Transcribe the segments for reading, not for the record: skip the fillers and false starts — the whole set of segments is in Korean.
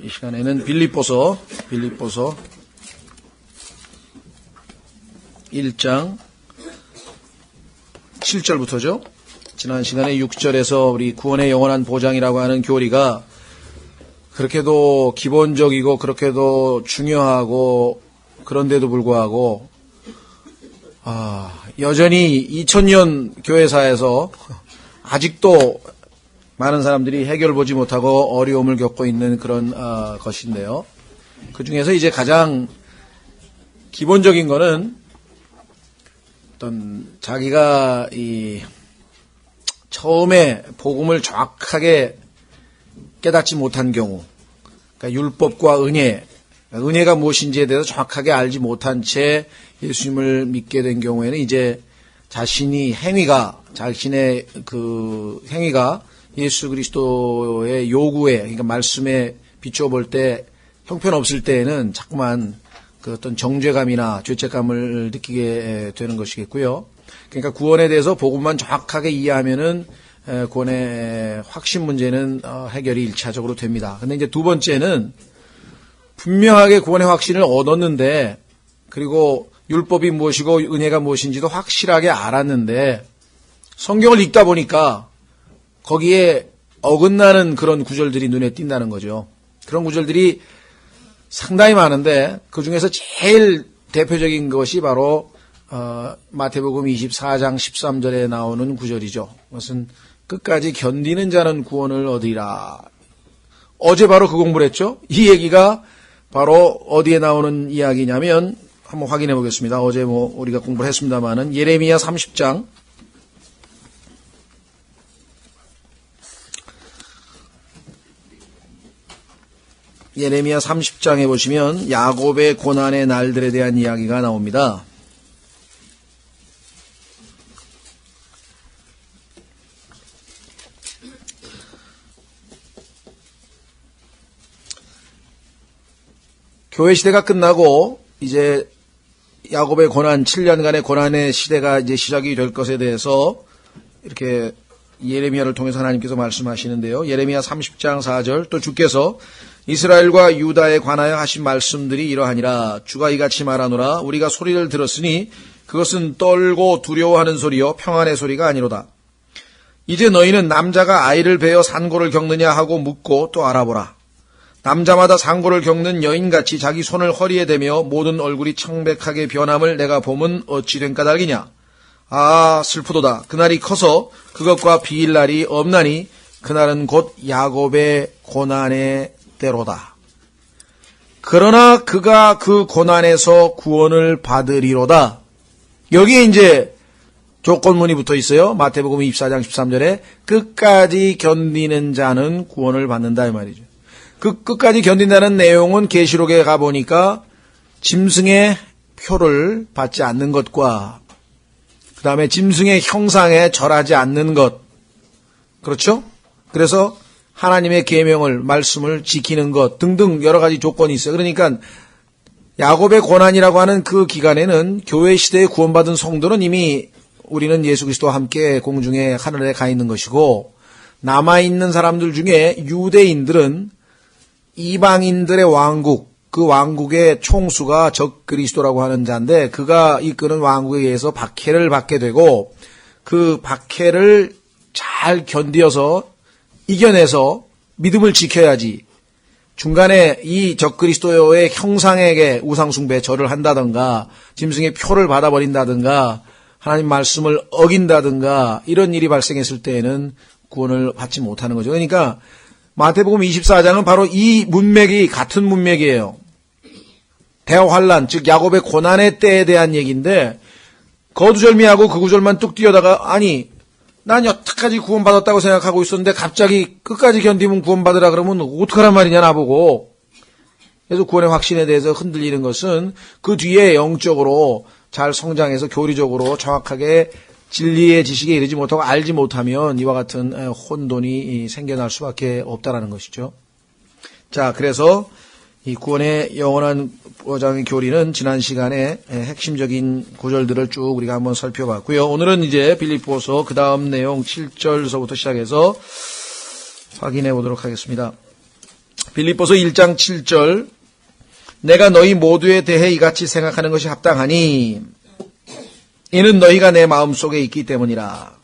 이 시간에는 빌립보서 1장 7절부터죠. 지난 시간에 6절에서 우리 구원의 영원한 보장이라고 하는 교리가 그렇게도 기본적이고 그렇게도 중요하고 그런데도 불구하고 여전히 2000년 교회사에서 아직도 많은 사람들이 해결 보지 못하고 어려움을 겪고 있는 그런 것인데요. 그 중에서 이제 가장 기본적인 거는 어떤 자기가 처음에 복음을 정확하게 깨닫지 못한 경우, 그러니까 율법과 은혜가 무엇인지에 대해서 정확하게 알지 못한 채 예수님을 믿게 된 경우에는 이제 자신의 행위가 예수 그리스도의 요구에, 그러니까 말씀에 비추어 볼 때 형편없을 때에는 자꾸만 그 어떤 정죄감이나 죄책감을 느끼게 되는 것이겠고요. 그러니까 구원에 대해서 복음만 정확하게 이해하면은 구원의 확신 문제는 해결이 1차적으로 됩니다. 근데 이제 두 번째는 분명하게 구원의 확신을 얻었는데, 그리고 율법이 무엇이고 은혜가 무엇인지도 확실하게 알았는데 성경을 읽다 보니까 거기에 어긋나는 그런 구절들이 눈에 띈다는 거죠. 그런 구절들이 상당히 많은데 그 중에서 제일 대표적인 것이 바로 마태복음 24장 13절에 나오는 구절이죠. 그것은 끝까지 견디는 자는 구원을 얻으리라. 어제 바로 그 공부를 했죠. 이 얘기가 바로 어디에 나오는 이야기냐면 한번 확인해 보겠습니다. 어제 우리가 공부를 했습니다마는 예레미야 30장 예레미야 30장에 보시면 야곱의 고난의 날들에 대한 이야기가 나옵니다. 교회 시대가 끝나고 이제 야곱의 고난, 7년간의 고난의 시대가 이제 시작이 될 것에 대해서 이렇게 예레미야를 통해서 하나님께서 말씀하시는데요. 예레미야 30장 4절, 또 주께서 이스라엘과 유다에 관하여 하신 말씀들이 이러하니라. 주가 이같이 말하노라. 우리가 소리를 들었으니 그것은 떨고 두려워하는 소리요 평안의 소리가 아니로다. 이제 너희는 남자가 아이를 베어 산고를 겪느냐 하고 묻고 또 알아보라. 남자마다 산고를 겪는 여인같이 자기 손을 허리에 대며 모든 얼굴이 청백하게 변함을 내가 봄은 어찌 된 까닭이냐. 아, 슬프도다. 그날이 커서 그것과 비일 날이 없나니 그날은 곧 야곱의 고난의 때로다. 그러나 그가 그 고난에서 구원을 받으리로다. 여기에 이제 조건문이 붙어 있어요. 마태복음 24장 13절에 끝까지 견디는 자는 구원을 받는다 이 말이죠. 그 끝까지 견딘다는 내용은 계시록에 가보니까 짐승의 표를 받지 않는 것과 그 다음에 짐승의 형상에 절하지 않는 것, 그렇죠? 그래서 하나님의 계명을, 말씀을 지키는 것 등등 여러 가지 조건이 있어요. 그러니까 야곱의 고난이라고 하는 그 기간에는 교회 시대에 구원받은 성도는 이미 우리는 예수 그리스도와 함께 공중에 하늘에 가 있는 것이고, 남아있는 사람들 중에 유대인들은 이방인들의 왕국, 그 왕국의 총수가 적 그리스도라고 하는 자인데 그가 이끄는 왕국에 의해서 박해를 받게 되고 그 박해를 잘 견디어서 이겨내서 믿음을 지켜야지 중간에 이 적 그리스도의 형상에게 우상숭배 절을 한다든가 짐승의 표를 받아버린다든가 하나님 말씀을 어긴다든가 이런 일이 발생했을 때에는 구원을 받지 못하는 거죠. 그러니까 마태복음 24장은 바로 이 문맥이 같은 문맥이에요. 대환란, 즉 야곱의 고난의 때에 대한 얘기인데 거두절미하고 그 구절만 뚝 띄어다가 아니 난 여태까지 구원받았다고 생각하고 있었는데 갑자기 끝까지 견디면 구원받으라 그러면 어떡하란 말이냐 나보고. 그래서 구원의 확신에 대해서 흔들리는 것은 그 뒤에 영적으로 잘 성장해서 교리적으로 정확하게 진리의 지식에 이르지 못하고 알지 못하면 이와 같은 혼돈이 생겨날 수밖에 없다라는 것이죠. 자, 그래서 이 구원의 영원한 보장의 교리는 지난 시간에 핵심적인 구절들을 쭉 우리가 한번 살펴봤고요. 오늘은 이제 빌립보서 그 다음 내용 7절서부터 시작해서 확인해 보도록 하겠습니다. 빌립보서 1장 7절 내가 너희 모두에 대해 이같이 생각하는 것이 합당하니 이는 너희가 내 마음속에 있기 때문이라.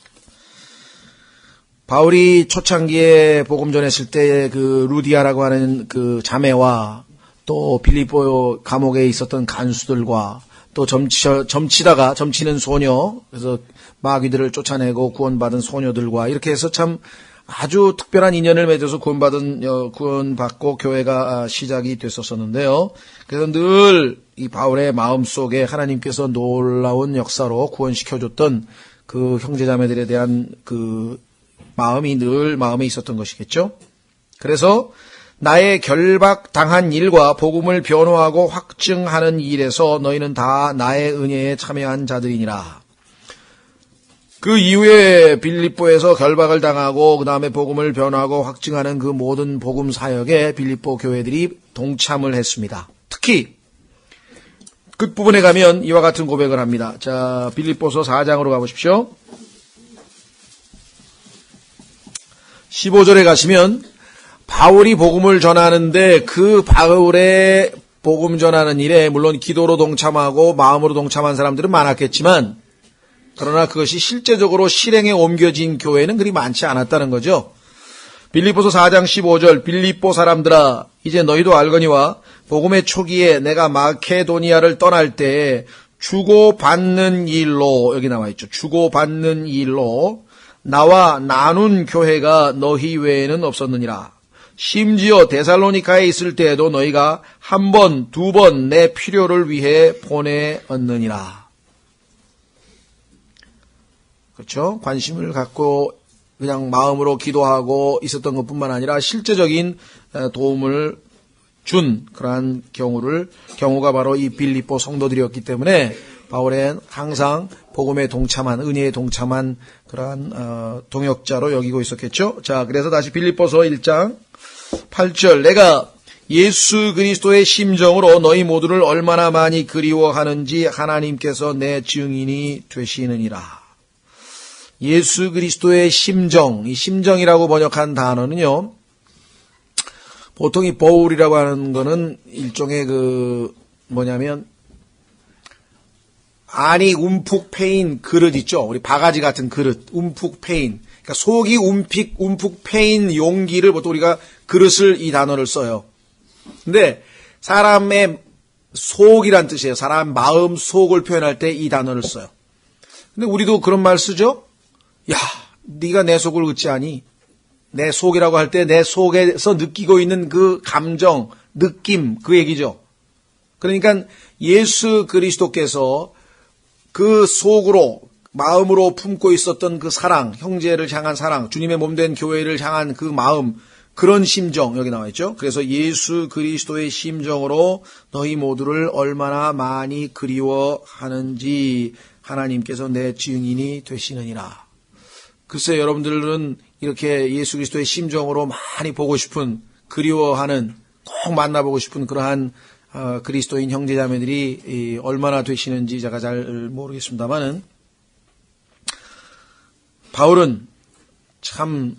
바울이 초창기에 복음 전했을 때 그 루디아라고 하는 그 자매와 또 빌립보 감옥에 있었던 간수들과 또 점치는 소녀, 그래서 마귀들을 쫓아내고 구원받은 소녀들과 이렇게 해서 참 아주 특별한 인연을 맺어서 구원받고 교회가 시작이 됐었었는데요. 그래서 늘 이 바울의 마음속에 하나님께서 놀라운 역사로 구원시켜줬던 그 형제자매들에 대한 그 마음이 늘 마음에 있었던 것이겠죠. 그래서 나의 결박당한 일과 복음을 변호하고 확증하는 일에서 너희는 다 나의 은혜에 참여한 자들이니라. 그 이후에 빌립보에서 결박을 당하고 그 다음에 복음을 변호하고 확증하는 그 모든 복음 사역에 빌립보 교회들이 동참을 했습니다. 특히 끝부분에 가면 이와 같은 고백을 합니다. 자, 빌립보서 4장으로 가보십시오. 15절에 가시면 바울이 복음을 전하는데 그 바울의 복음 전하는 일에 물론 기도로 동참하고 마음으로 동참한 사람들은 많았겠지만 그러나 그것이 실제적으로 실행에 옮겨진 교회는 그리 많지 않았다는 거죠. 빌립보서 4장 15절 빌립보 사람들아 이제 너희도 알거니와 복음의 초기에 내가 마케도니아를 떠날 때 주고받는 일로 여기 나와 있죠. 주고받는 일로 나와 나눈 교회가 너희 외에는 없었느니라. 심지어 데살로니카에 있을 때에도 너희가 한 번, 두 번 내 필요를 위해 보내었느니라. 그렇죠? 관심을 갖고 그냥 마음으로 기도하고 있었던 것뿐만 아니라 실제적인 도움을 준 그러한 경우가 바로 이 빌립보 성도들이었기 때문에 바울은 항상 복음에 동참한 은혜에 동참한 그러한 동역자로 여기고 있었겠죠. 자, 그래서 다시 빌립보서 1장 8절 내가 예수 그리스도의 심정으로 너희 모두를 얼마나 많이 그리워하는지 하나님께서 내 증인이 되시느니라. 예수 그리스도의 심정, 이 심정이라고 번역한 단어는요. 보통 이 보울이라고 하는 거는 일종의 안이 움푹 패인 그릇 있죠. 우리 바가지 같은 그릇, 움푹 패인. 그러니까 속이 움푹 패인 용기를 보통 우리가 그릇을 이 단어를 써요. 근데 사람의 속이란 뜻이에요. 사람 마음 속을 표현할 때 이 단어를 써요. 근데 우리도 그런 말 쓰죠. 야, 네가 내 속을 긋지 아니? 내 속이라고 할 때 내 속에서 느끼고 있는 그 감정, 느낌, 그 얘기죠. 그러니까 예수 그리스도께서 그 속으로, 마음으로 품고 있었던 그 사랑, 형제를 향한 사랑, 주님의 몸된 교회를 향한 그 마음, 그런 심정, 여기 나와 있죠. 그래서 예수 그리스도의 심정으로 너희 모두를 얼마나 많이 그리워하는지 하나님께서 내 증인이 되시느니라. 글쎄 여러분들은 이렇게 예수 그리스도의 심정으로 많이 보고 싶은, 그리워하는, 꼭 만나보고 싶은 그러한 그리스도인 형제자매들이 얼마나 되시는지 제가 잘 모르겠습니다만은 바울은 참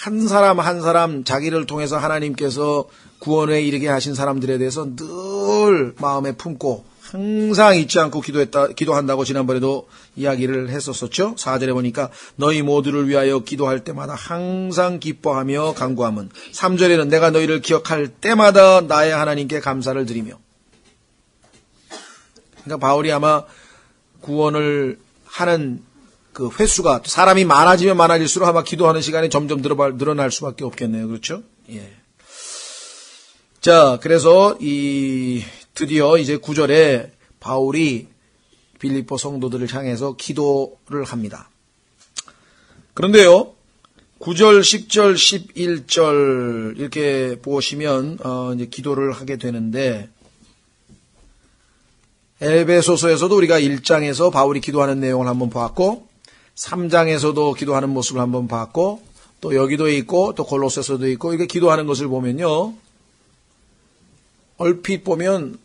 한 사람 한 사람 자기를 통해서 하나님께서 구원에 이르게 하신 사람들에 대해서 늘 마음에 품고 항상 잊지 않고 기도한다고 지난번에도 이야기를 했었었죠. 4절에 보니까 너희 모두를 위하여 기도할 때마다 항상 기뻐하며 간구함은 3절에는 내가 너희를 기억할 때마다 나의 하나님께 감사를 드리며. 그러니까 바울이 아마 구원을 하는 그 횟수가 사람이 많아지면 많아질수록 아마 기도하는 시간이 점점 늘어날 수밖에 없겠네요. 그렇죠? 예. 자, 그래서 드디어 이제 9절에 바울이 빌립보 성도들을 향해서 기도를 합니다. 그런데요, 9절, 10절, 11절 이렇게 보시면 이제 기도를 하게 되는데 에베소서에서도 우리가 1장에서 바울이 기도하는 내용을 한번 봤고 3장에서도 기도하는 모습을 한번 봤고 또 여기도 있고 또 골로새서도 있고 이게 기도하는 것을 보면요. 얼핏 보면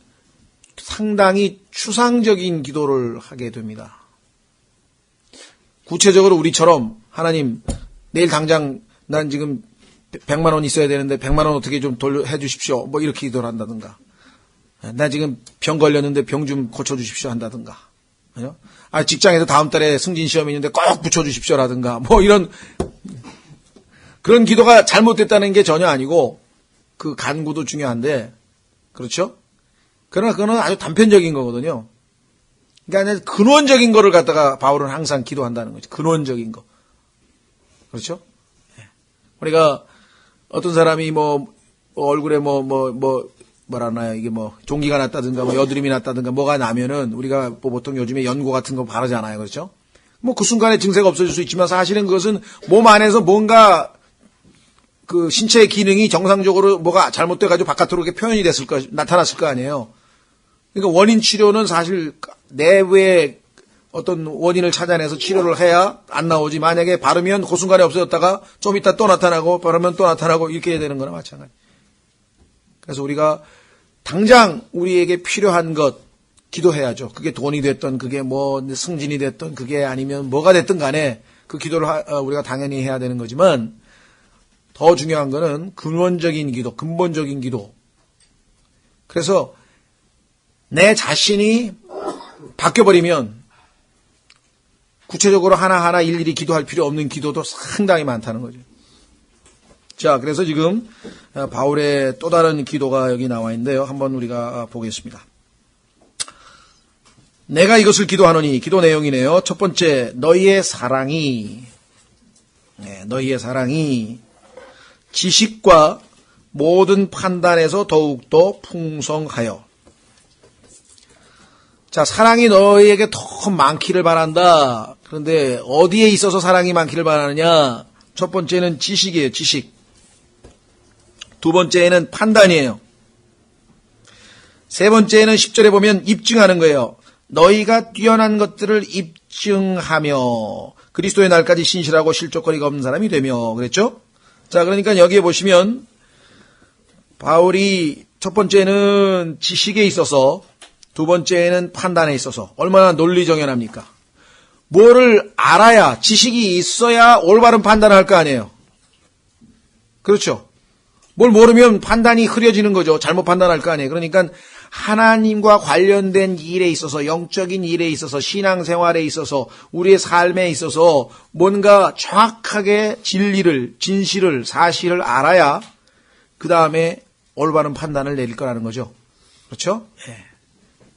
상당히 추상적인 기도를 하게 됩니다. 구체적으로 우리처럼 하나님 내일 당장 난 지금 100만 원 있어야 되는데 100만 원 어떻게 좀 해 주십시오. 뭐 이렇게 기도를 한다든가. 나 지금 병 걸렸는데 병 좀 고쳐주십시오 한다든가. 직장에서 다음 달에 승진 시험이 있는데 꼭 붙여주십시오라든가. 뭐 이런 그런 기도가 잘못됐다는 게 전혀 아니고 그 간구도 중요한데 그렇죠? 그러나 그거는 아주 단편적인 거거든요. 그러니까 근원적인 거를 갖다가 바울은 항상 기도한다는 거죠. 근원적인 거. 그렇죠? 우리가 어떤 사람이 뭐 얼굴에 뭐라나요? 이게 뭐 종기가 났다든가 뭐 여드름이 났다든가 뭐가 나면은 우리가 뭐 보통 요즘에 연고 같은 거 바르잖아요. 그렇죠? 뭐 그 순간에 증세가 없어질 수 있지만 사실은 그것은 몸 안에서 뭔가 그 신체의 기능이 정상적으로 뭐가 잘못돼가지고 바깥으로 이렇게 표현이 나타났을 거 아니에요. 그러니까 원인 치료는 사실 내부의 어떤 원인을 찾아내서 치료를 해야 안 나오지. 만약에 바르면 그 순간에 없어졌다가 좀 이따 또 나타나고 바르면 또 나타나고 이렇게 해야 되는 거나 마찬가지. 그래서 우리가 당장 우리에게 필요한 것 기도해야죠. 그게 돈이 됐던 그게 뭐 승진이 됐던 그게 아니면 뭐가 됐든 간에 그 기도를 우리가 당연히 해야 되는 거지만 더 중요한 거는 근원적인 기도, 근본적인 기도. 그래서 내 자신이 바뀌어버리면 구체적으로 하나하나 일일이 기도할 필요 없는 기도도 상당히 많다는 거죠. 자, 그래서 지금 바울의 또 다른 기도가 여기 나와 있는데요. 한번 우리가 보겠습니다. 내가 이것을 기도하노니 기도 내용이네요. 첫 번째, 너희의 사랑이 지식과 모든 판단에서 더욱더 풍성하여. 자, 사랑이 너희에게 더 많기를 바란다. 그런데 어디에 있어서 사랑이 많기를 바라느냐? 첫 번째는 지식이에요. 지식. 두 번째는 판단이에요. 세 번째는 10절에 보면 입증하는 거예요. 너희가 뛰어난 것들을 입증하며 그리스도의 날까지 신실하고 실족거리가 없는 사람이 되며 그랬죠? 자, 그러니까 여기에 보시면 바울이 첫 번째는 지식에 있어서 두 번째는 판단에 있어서 얼마나 논리정연합니까? 뭐를 알아야 지식이 있어야 올바른 판단을 할 거 아니에요. 그렇죠? 뭘 모르면 판단이 흐려지는 거죠. 잘못 판단할 거 아니에요. 그러니까 하나님과 관련된 일에 있어서 영적인 일에 있어서 신앙생활에 있어서 우리의 삶에 있어서 뭔가 정확하게 진실을 사실을 알아야 그 다음에 올바른 판단을 내릴 거라는 거죠. 그렇죠? 예.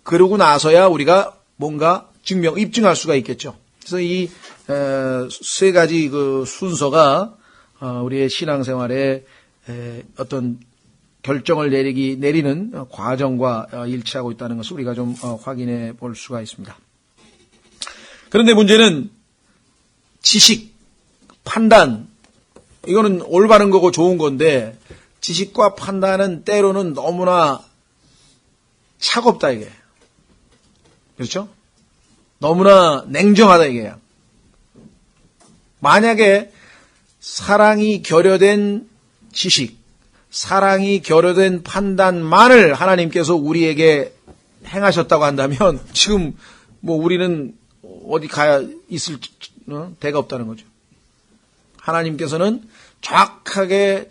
그러고 나서야 우리가 뭔가 입증할 수가 있겠죠. 그래서 이 세 가지 그 순서가 우리의 신앙생활에 어떤 결정을 내리는 과정과 일치하고 있다는 것을 우리가 좀 확인해 볼 수가 있습니다. 그런데 문제는 지식, 판단, 이거는 올바른 거고 좋은 건데 지식과 판단은 때로는 너무나 차갑다 이게. 그렇죠? 너무나 냉정하다 이게. 만약에 사랑이 결여된 지식, 사랑이 결여된 판단만을 하나님께서 우리에게 행하셨다고 한다면 지금 뭐 우리는 어디 가야 있을 데가 없다는 거죠. 하나님께서는 정확하게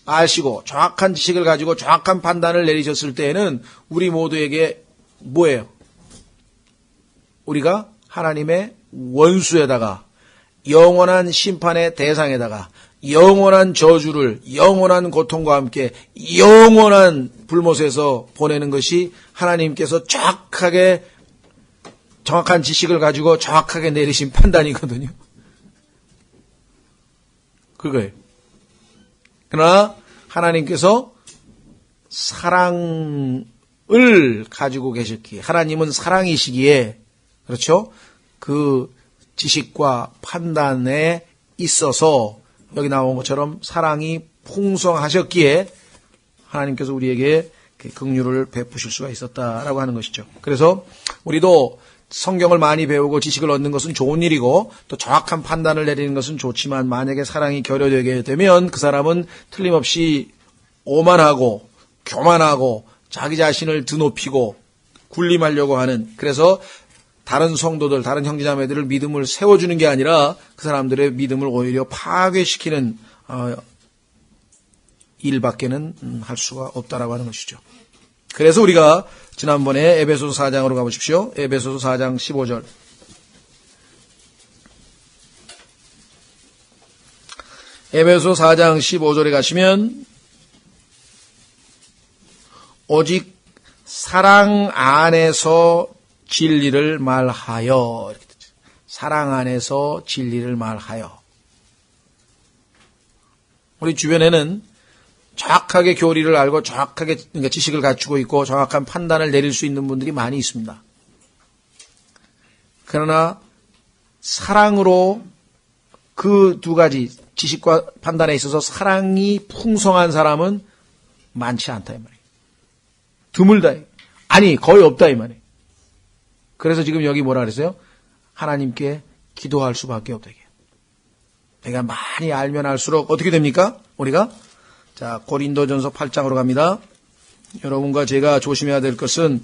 아시고 정확한 지식을 가지고 정확한 판단을 내리셨을 때에는 우리 모두에게 뭐예요? 우리가 하나님의 원수에다가 영원한 심판의 대상에다가 영원한 저주를 영원한 고통과 함께 영원한 불못에서 보내는 것이 하나님께서 정확한 지식을 가지고 정확하게 내리신 판단이거든요. 그거예요. 그러나 하나님께서 사랑을 가지고 계셨기에 하나님은 사랑이시기에 그렇죠? 그 지식과 판단에 있어서 여기 나온 것처럼 사랑이 풍성하셨기에 하나님께서 우리에게 긍휼을 베푸실 수가 있었다라고 하는 것이죠. 그래서 우리도 성경을 많이 배우고 지식을 얻는 것은 좋은 일이고 또 정확한 판단을 내리는 것은 좋지만 만약에 사랑이 결여되게 되면 그 사람은 틀림없이 오만하고 교만하고 자기 자신을 드높이고 군림하려고 하는 그래서 다른 성도들, 다른 형제자매들을 믿음을 세워주는 게 아니라 그 사람들의 믿음을 오히려 파괴시키는 일밖에는 할 수가 없다라고 하는 것이죠. 그래서 우리가 지난번에 에베소서 4장으로 가보십시오. 에베소서 4장 15절. 에베소 4장 15절에 가시면 오직 사랑 안에서 진리를 말하여, 이렇게 되죠. 사랑 안에서 진리를 말하여. 우리 주변에는 정확하게 교리를 알고 정확하게 그러니까 지식을 갖추고 있고 정확한 판단을 내릴 수 있는 분들이 많이 있습니다. 그러나 사랑으로 그 두 가지 지식과 판단에 있어서 사랑이 풍성한 사람은 많지 않다 이 말이에요. 드물다. 아니 거의 없다 이 말이에요. 그래서 지금 여기 뭐라 그랬어요? 하나님께 기도할 수밖에 없다. 내가 많이 알면 알수록 어떻게 됩니까? 우리가 자 고린도전서 8장으로 갑니다. 여러분과 제가 조심해야 될 것은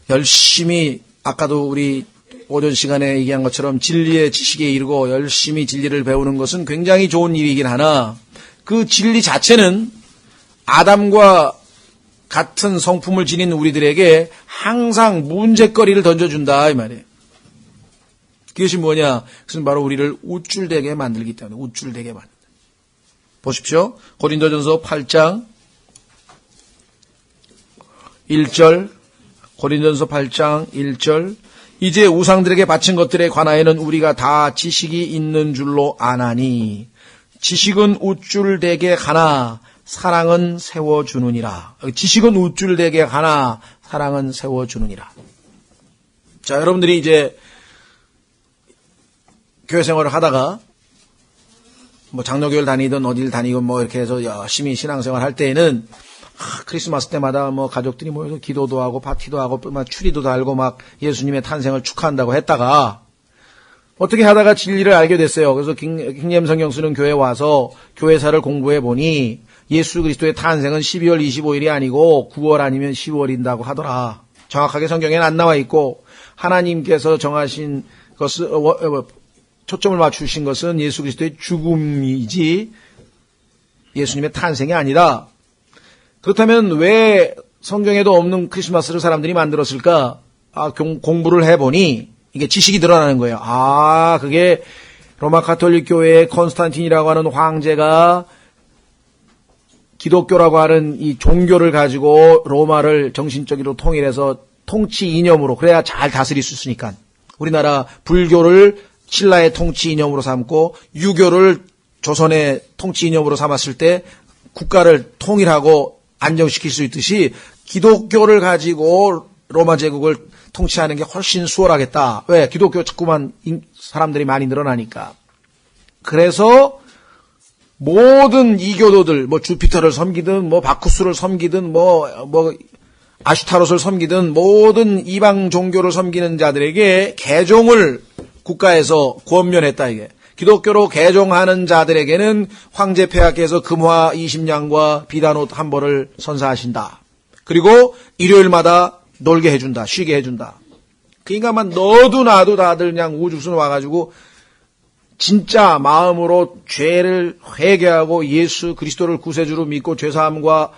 열심히 아까도 우리 오전 시간에 얘기한 것처럼 진리의 지식에 이르고 열심히 진리를 배우는 것은 굉장히 좋은 일이긴 하나 그 진리 자체는 아담과 같은 성품을 지닌 우리들에게 항상 문제거리를 던져준다 이 말이에요. 그것이 뭐냐? 그것은 바로 우리를 우쭐대게 만들기 때문에 우쭐대게 만든다. 보십시오. 고린도전서 8장 1절 고린도전서 8장 1절 이제 우상들에게 바친 것들에 관하여는 우리가 다 지식이 있는 줄로 아나니 지식은 우쭐대게 하나 사랑은 세워주느니라. 지식은 우쭐대게 하나 사랑은 세워주느니라. 자, 여러분들이 이제 교회 생활을 하다가 뭐 장로교회를 다니든 어디를 다니건 뭐 이렇게 해서 열심히 신앙생활 할 때에는 크리스마스 때마다 뭐 가족들이 모여서 기도도 하고 파티도 하고 막 추리도 달고 막 예수님의 탄생을 축하한다고 했다가 어떻게 하다가 진리를 알게 됐어요. 그래서 킹제임스 성경 쓰는 교회에 와서 교회사를 공부해 보니 예수 그리스도의 탄생은 12월 25일이 아니고 9월 아니면 10월인다고 하더라. 정확하게 성경에는 안 나와 있고 하나님께서 정하신 것을 초점을 맞추신 것은 예수 그리스도의 죽음이지 예수님의 탄생이 아니다. 그렇다면 왜 성경에도 없는 크리스마스를 사람들이 만들었을까? 공부를 해보니 이게 지식이 드러나는 거예요. 그게 로마 가톨릭 교회의 콘스탄틴이라고 하는 황제가 기독교라고 하는 이 종교를 가지고 로마를 정신적으로 통일해서 통치 이념으로 그래야 잘 다스릴 수 있으니까 우리나라 불교를 신라의 통치 이념으로 삼고 유교를 조선의 통치 이념으로 삼았을 때 국가를 통일하고 안정시킬 수 있듯이 기독교를 가지고 로마 제국을 통치하는 게 훨씬 수월하겠다. 왜? 기독교 자꾸만 사람들이 많이 늘어나니까. 그래서 모든 이교도들, 뭐 주피터를 섬기든, 뭐 바쿠스를 섬기든, 뭐 아슈타롯을 섬기든 모든 이방 종교를 섬기는 자들에게 개종을 국가에서 권면했다 이게. 기독교로 개종하는 자들에게는 황제 폐하께서 금화 20냥과 비단옷 한 벌을 선사하신다. 그리고 일요일마다 놀게 해준다. 쉬게 해준다. 그러니까 막 너도 나도 다들 그냥 우주순 와가지고 진짜 마음으로 죄를 회개하고 예수 그리스도를 구세주로 믿고 죄사함과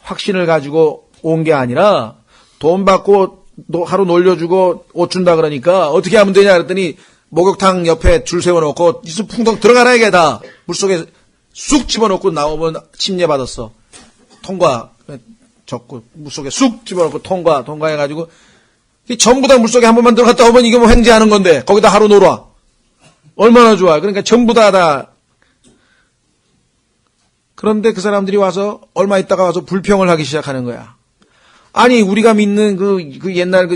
확신을 가지고 온 게 아니라 돈 받고 하루 놀려주고 옷 준다 그러니까 어떻게 하면 되냐 그랬더니 목욕탕 옆에 줄 세워놓고 이수 풍덩 들어가라 이게 다 물속에 쑥 집어넣고 나오면 침례 받았어. 통과 적고 물속에 쑥 집어넣고 통과해가지고 전부 다 물속에 한 번만 들어갔다 오면 이게 뭐 횡재하는 건데 거기다 하루 놀아. 얼마나 좋아. 그러니까 전부 다 그런데 그 사람들이 와서 얼마 있다가 와서 불평을 하기 시작하는 거야. 아니 우리가 믿는 그 옛날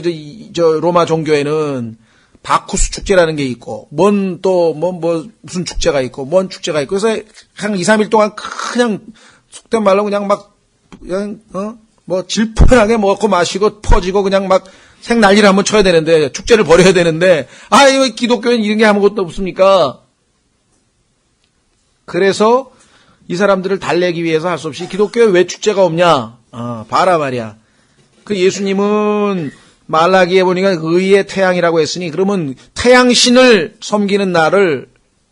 저 로마 종교에는 바쿠스 축제라는 게 있고, 무슨 축제가 있고, 뭔 축제가 있고, 그래서 한 2, 3일 동안 그냥, 속된 말로 그냥 질펀하게 먹고 마시고 퍼지고 그냥 막 생난리를 한번 쳐야 되는데, 축제를 벌여야 되는데, 왜 기독교는 이런 게 아무것도 없습니까? 그래서 이 사람들을 달래기 위해서 할 수 없이 기독교에 왜 축제가 없냐? 봐라 말이야. 그 예수님은 말라기에 보니까 의의 태양이라고 했으니 그러면 태양신을 섬기는 날을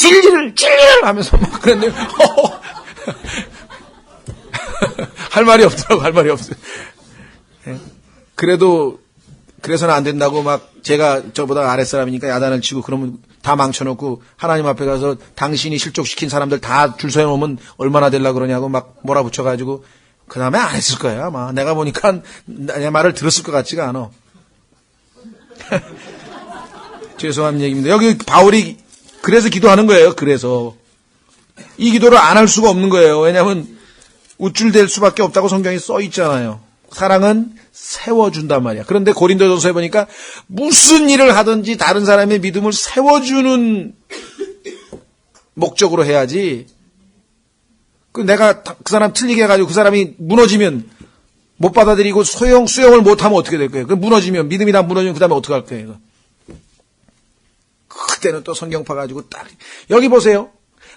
진리를 하면서 막 그랬는데, 할 말이 없더라고, 할 말이 없어요. 그래서는 안 된다고 막 제가 저보다 아랫사람이니까 야단을 치고 그러면 다 망쳐놓고 하나님 앞에 가서 당신이 실족시킨 사람들 다 줄 서놓으면 얼마나 되려고 그러냐고 막 몰아붙여가지고 그 다음에 안 했을 거예요, 아마. 내가 보니까 내 말을 들었을 것 같지가 않아. 죄송한 얘기입니다. 여기 바울이 그래서 기도하는 거예요. 그래서 이 기도를 안 할 수가 없는 거예요. 왜냐하면 우쭐댈 수밖에 없다고 성경에 써 있잖아요. 사랑은 세워준단 말이야. 그런데 고린도전서에 보니까 무슨 일을 하든지 다른 사람의 믿음을 세워주는 목적으로 해야지. 내가 그 사람 틀리게 해가지고 그 사람이 무너지면 못 받아들이고 수용을 못하면 어떻게 될 거예요? 무너지면, 믿음이 다 무너지면 그 다음에 어떻게 할 거예요? 그때는 또 성경파 가지고 딱 여기 보세요.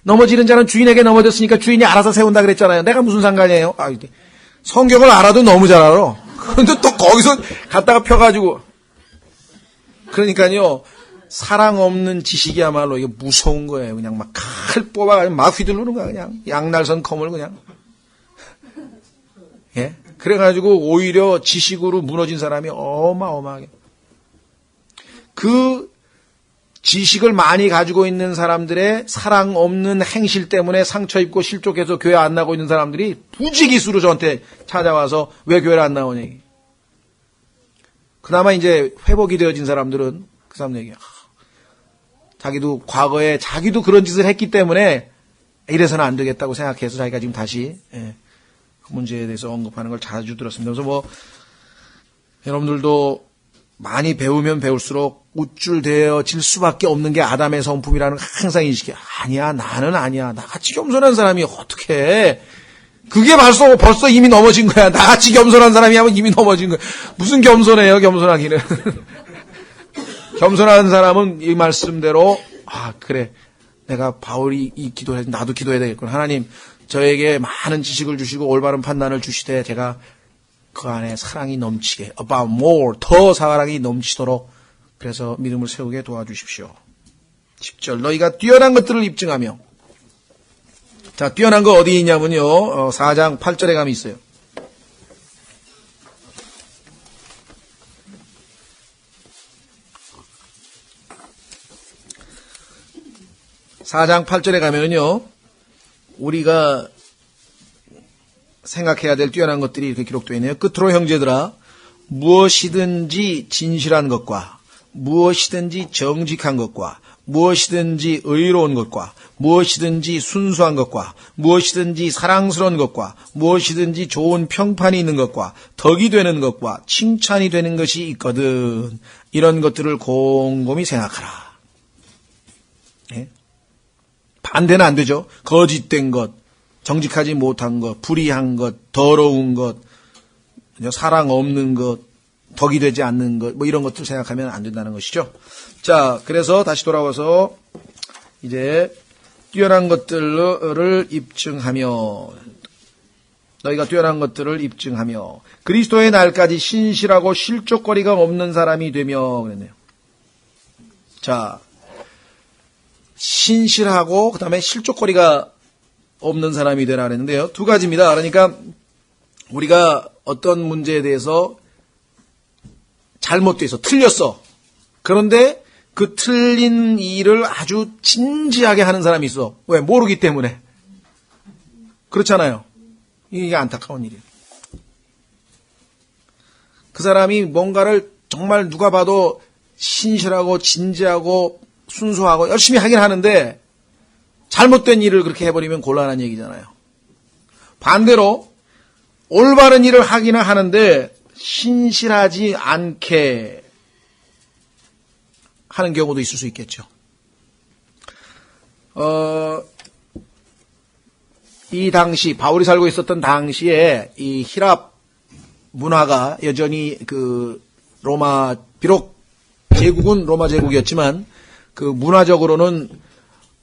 넘어지는 자는 주인에게 넘어졌으니까 주인이 알아서 세운다 그랬잖아요. 내가 무슨 상관이에요? 성경을 알아도 너무 잘 알아. 근데 또 거기서 갖다가 펴가지고. 그러니까요, 사랑 없는 지식이야말로 이게 무서운 거예요. 그냥 막 칼 뽑아가지고 막 휘두르는 거야, 그냥. 양날선 컴을 그냥. 예? 그래가지고 오히려 지식으로 무너진 사람이 어마어마하게. 그 지식을 많이 가지고 있는 사람들의 사랑 없는 행실 때문에 상처 입고 실족해서 교회 안 나고 있는 사람들이 부지기수로 저한테 찾아와서 왜 교회를 안 나오냐. 그나마 이제 회복이 되어진 사람들은 그 사람 얘기야. 자기도 과거에 자기도 그런 짓을 했기 때문에 이래서는 안 되겠다고 생각해서 자기가 지금 다시 그 문제에 대해서 언급하는 걸 자주 들었습니다. 그래서 여러분들도 많이 배우면 배울수록 우쭐대어질 수밖에 없는 게 아담의 성품이라는 걸 항상 인식해. 아니야, 나는 아니야. 나같이 겸손한 사람이 어떻게 해. 그게 벌써 이미 넘어진 거야. 나같이 겸손한 사람이 하면 이미 넘어진 거야. 무슨 겸손해요, 겸손하기는. 겸손한 사람은 이 말씀대로, 그래. 내가 바울이 이 기도를 해서 나도 기도해야 되겠구나. 하나님, 저에게 많은 지식을 주시고 올바른 판단을 주시되 제가 그 안에 사랑이 넘치게, about more, 더 사랑이 넘치도록 그래서 믿음을 세우게 도와주십시오. 10절, 너희가 뛰어난 것들을 입증하며. 자, 뛰어난 거 어디 있냐면요. 4장 8절에 가면 있어요. (4장 8절에) 가면은요, 우리가 생각해야 될 뛰어난 것들이 이렇게 기록되어 있네요. 끝으로 형제들아, 무엇이든지 진실한 것과 무엇이든지 정직한 것과 무엇이든지 의로운 것과 무엇이든지 순수한 것과 무엇이든지 사랑스러운 것과 무엇이든지 좋은 평판이 있는 것과 덕이 되는 것과 칭찬이 되는 것이 있거든. 이런 것들을 곰곰이 생각하라. 예? 반대는 안 되죠. 거짓된 것, 정직하지 못한 것, 불의한 것, 더러운 것, 사랑 없는 것, 덕이 되지 않는 것, 이런 것들 생각하면 안 된다는 것이죠. 자, 그래서 다시 돌아와서 이제 뛰어난 것들을 입증하며, 너희가 뛰어난 것들을 입증하며 그리스도의 날까지 신실하고 실족거리가 없는 사람이 되며 그랬네요. 자, 신실하고 그 다음에 실족거리가 없는 사람이 되라 그랬는데요. 두 가지입니다. 그러니까 우리가 어떤 문제에 대해서 잘못돼서 틀렸어. 그런데 그 틀린 일을 아주 진지하게 하는 사람이 있어. 왜? 모르기 때문에. 그렇잖아요. 이게 안타까운 일이에요. 그 사람이 뭔가를 정말 누가 봐도 신실하고 진지하고 순수하고 열심히 하긴 하는데 잘못된 일을 그렇게 해버리면 곤란한 얘기잖아요. 반대로 올바른 일을 하기는 하는데 신실하지 않게 하는 경우도 있을 수 있겠죠. 이 당시 바울이 살고 있었던 당시에 이 히랍 문화가 여전히 그 로마, 비록 제국은 로마 제국이었지만 그 문화적으로는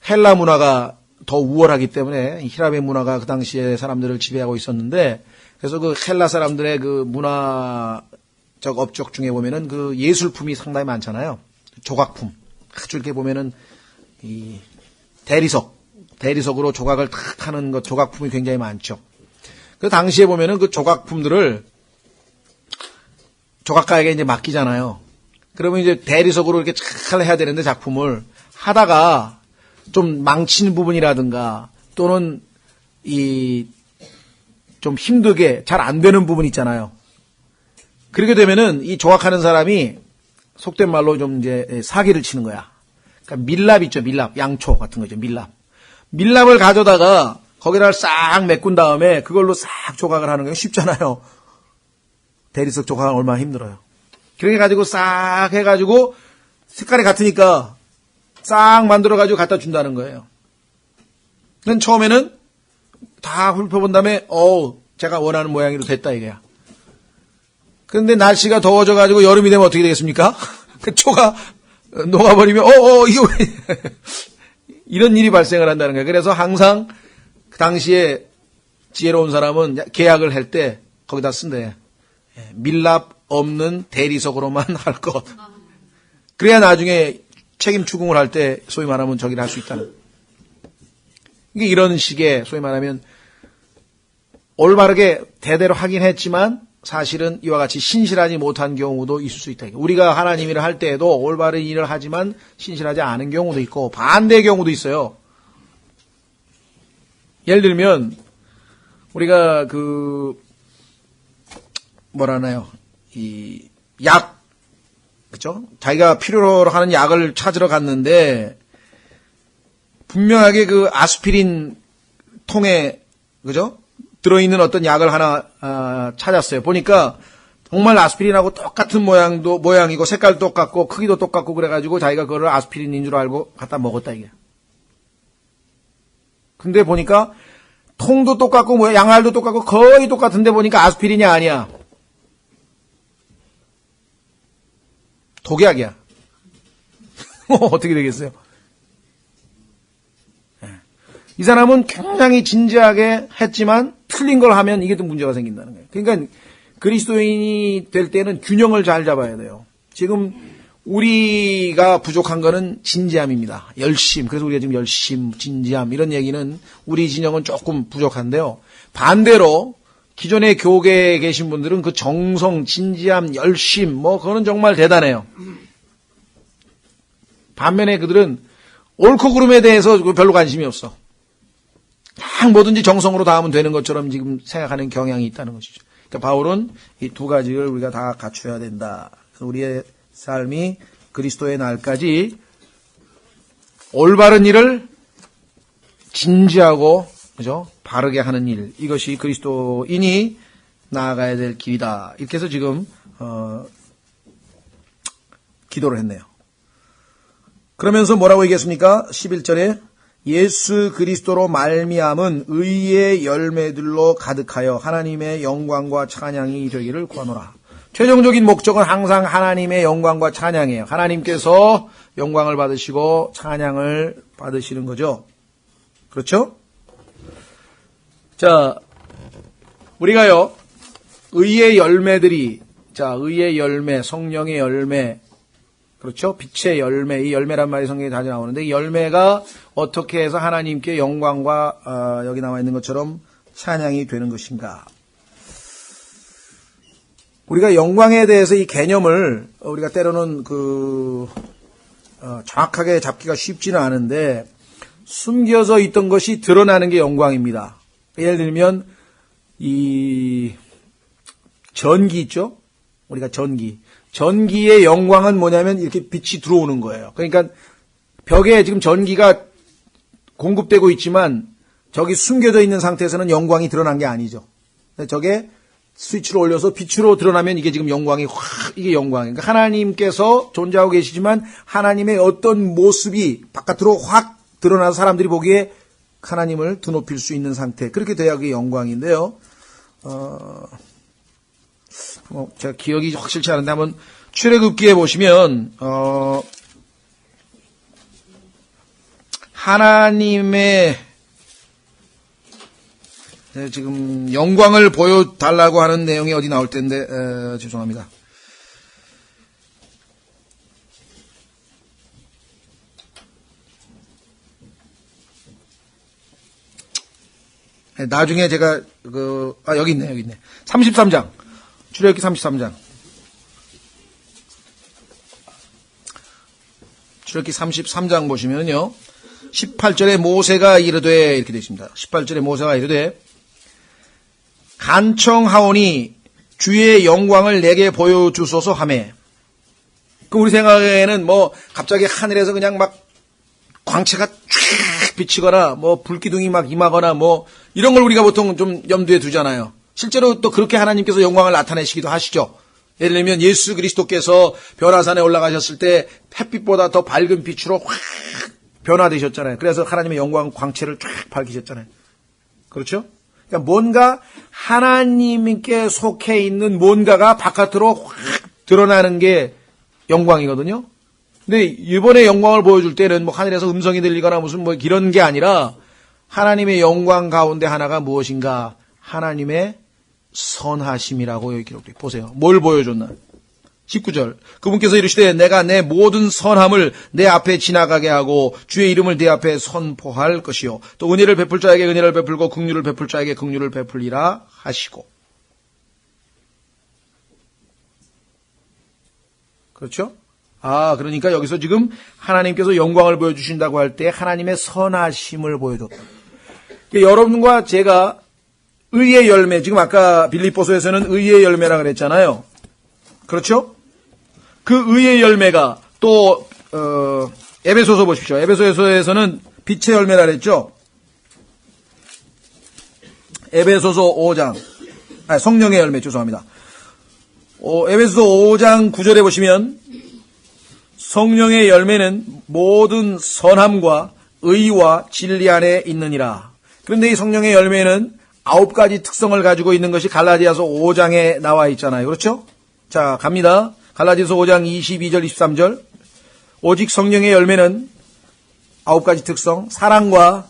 헬라 문화가 더 우월하기 때문에 히랍의 문화가 그 당시에 사람들을 지배하고 있었는데, 그래서 그 헬라 사람들의 그 문화적 업적 중에 보면은 그 예술품이 상당히 많잖아요. 조각품. 아주 이렇게 보면은 이 대리석으로 조각을 탁 하는 것, 조각품이 굉장히 많죠. 그 당시에 보면은 그 조각품들을 조각가에게 이제 맡기잖아요. 그러면 이제 대리석으로 이렇게 잘 해야 되는데 작품을 하다가 좀 망치는 부분이라든가 또는 좀 힘들게 잘 안 되는 부분 있잖아요. 그렇게 되면은 이 조각하는 사람이 속된 말로 좀 이제 사기를 치는 거야. 그러니까 밀랍 있죠, 밀랍. 양초 같은 거죠, 밀랍. 밀랍을 가져다가 거기다 싹 메꾼 다음에 그걸로 싹 조각을 하는 게 쉽잖아요. 대리석 조각은 얼마나 힘들어요. 그렇게 가지고 싹 해가지고 색깔이 같으니까 싹 만들어가지고 갖다 준다는 거예요. 그건 처음에는 다 훑어본 다음에 제가 원하는 모양으로 됐다 이거야. 그런데 날씨가 더워져가지고 여름이 되면 어떻게 되겠습니까? 그 초가 녹아버리면 이거 이런 일이 발생을 한다는 거예요. 그래서 항상 그 당시에 지혜로운 사람은 계약을 할 때 거기다 쓴대. 밀랍 없는 대리석으로만 할 것. 그래야 나중에 책임 추궁을 할 때 소위 말하면 저기를 할 수 있다는. 이게 이런 식의 소위 말하면 올바르게 대대로 하긴 했지만 사실은 이와 같이 신실하지 못한 경우도 있을 수 있다. 우리가 하나님 일을 할 때에도 올바른 일을 하지만 신실하지 않은 경우도 있고 반대의 경우도 있어요. 예를 들면 우리가 이 약, 그죠? 자기가 필요로 하는 약을 찾으러 갔는데 분명하게 그 아스피린 통에, 그죠? 들어있는 어떤 약을 하나 찾았어요. 보니까 정말 아스피린하고 똑같은 모양이고 색깔 똑같고 크기도 똑같고 그래가지고 자기가 그거를 아스피린인 줄 알고 갖다 먹었다 이게. 근데 보니까 통도 똑같고 양알도 똑같고 거의 똑같은데 보니까 아스피린이 아니야. 독약이야. 어떻게 되겠어요? 이 사람은 굉장히 진지하게 했지만 틀린 걸 하면 이게 또 문제가 생긴다는 거예요. 그러니까 그리스도인이 될 때는 균형을 잘 잡아야 돼요. 지금 우리가 부족한 거는 진지함입니다. 열심. 그래서 우리가 지금 열심, 진지함 이런 얘기는 우리 진영은 조금 부족한데요. 반대로 기존의 교계에 계신 분들은 그 정성, 진지함, 열심 그거는 정말 대단해요. 반면에 그들은 옳고 그름에 대해서 별로 관심이 없어. 그냥 뭐든지 정성으로 다 하면 되는 것처럼 지금 생각하는 경향이 있다는 것이죠. 그러니까 바울은 이 두 가지를 우리가 다 갖춰야 된다. 우리의 삶이 그리스도의 날까지 올바른 일을 진지하고 그죠? 바르게 하는 일, 이것이 그리스도인이 나아가야 될 길이다. 이렇게 해서 지금 기도를 했네요. 그러면서 뭐라고 얘기했습니까? 11절에 예수 그리스도로 말미암은 의의 열매들로 가득하여 하나님의 영광과 찬양이 되기를 구하노라. 최종적인 목적은 항상 하나님의 영광과 찬양이에요. 하나님께서 영광을 받으시고 찬양을 받으시는 거죠. 그렇죠? 자, 우리가요, 의의 열매들이, 의의 열매, 성령의 열매, 그렇죠? 빛의 열매, 이 열매란 말이 성경에 자주 나오는데, 이 열매가 어떻게 해서 하나님께 영광과, 여기 나와 있는 것처럼 찬양이 되는 것인가. 우리가 영광에 대해서 이 개념을, 우리가 때로는 정확하게 잡기가 쉽지는 않은데, 숨겨져 있던 것이 드러나는 게 영광입니다. 예를 들면 이 전기 있죠? 우리가 전기의 영광은 뭐냐면 이렇게 빛이 들어오는 거예요. 그러니까 벽에 지금 전기가 공급되고 있지만 저기 숨겨져 있는 상태에서는 영광이 드러난 게 아니죠. 저게 스위치를 올려서 빛으로 드러나면 이게 지금 영광이 이게 영광이에요. 그러니까 하나님께서 존재하고 계시지만 하나님의 어떤 모습이 바깥으로 확 드러나서 사람들이 보기에 하나님을 드높일 수 있는 상태. 그렇게 돼야 그게 영광인데요. 제가 기억이 확실치 않은데 한번 출애굽기에 보시면 하나님의 지금 영광을 보여달라고 하는 내용이 어디 나올 텐데 죄송합니다. 나중에 제가 여기 있네. 33장. 출애굽기 33장. 출애굽기 33장 보시면요. 18절에 모세가 이르되 이렇게 되어 있습니다. 18절에 모세가 이르되 간청하오니 주의 영광을 내게 보여주소서 하매. 우리 생각에는 갑자기 하늘에서 그냥 막 광채가 쫙 비치거나 불기둥이 막 임하거나 이런 걸 우리가 보통 좀 염두에 두잖아요. 실제로 또 그렇게 하나님께서 영광을 나타내시기도 하시죠. 예를 들면 예수 그리스도께서 변화산에 올라가셨을 때 햇빛보다 더 밝은 빛으로 확 변화되셨잖아요. 그래서 하나님의 영광 광채를 쫙 밝히셨잖아요. 그렇죠? 그러니까 뭔가 하나님께 속해 있는 뭔가가 바깥으로 확 드러나는 게 영광이거든요. 근데 이번에 영광을 보여줄 때는 하늘에서 음성이 들리거나 무슨 이런 게 아니라 하나님의 영광 가운데 하나가 무엇인가? 하나님의 선하심이라고 여기 기록돼. 보세요. 뭘 보여줬나? 19절. 그분께서 이르시되 내가 내 모든 선함을 내 앞에 지나가게 하고 주의 이름을 내 앞에 선포할 것이요. 또 은혜를 베풀 자에게 은혜를 베풀고 긍휼을 베풀 자에게 긍휼을 베풀리라 하시고. 그렇죠? 그러니까 여기서 지금 하나님께서 영광을 보여주신다고 할 때 하나님의 선하심을 보여줬다. 그러니까 여러분과 제가 의의 열매, 지금 아까 빌립보서에서는 의의 열매라 그랬잖아요. 그렇죠? 그 의의 열매가 또 에베소서 보십시오. 에베소서에서는 빛의 열매라 그랬죠. 에베소서 5장, 성령의 열매, 죄송합니다. 에베소서 5장 9절에 보시면 성령의 열매는 모든 선함과 의와 진리 안에 있느니라. 그런데 이 성령의 열매는 9가지 특성을 가지고 있는 것이 갈라디아서 5장에 나와 있잖아요. 그렇죠? 자, 갑니다. 갈라디아서 5장 22절, 23절. 오직 성령의 열매는 9가지 특성, 사랑과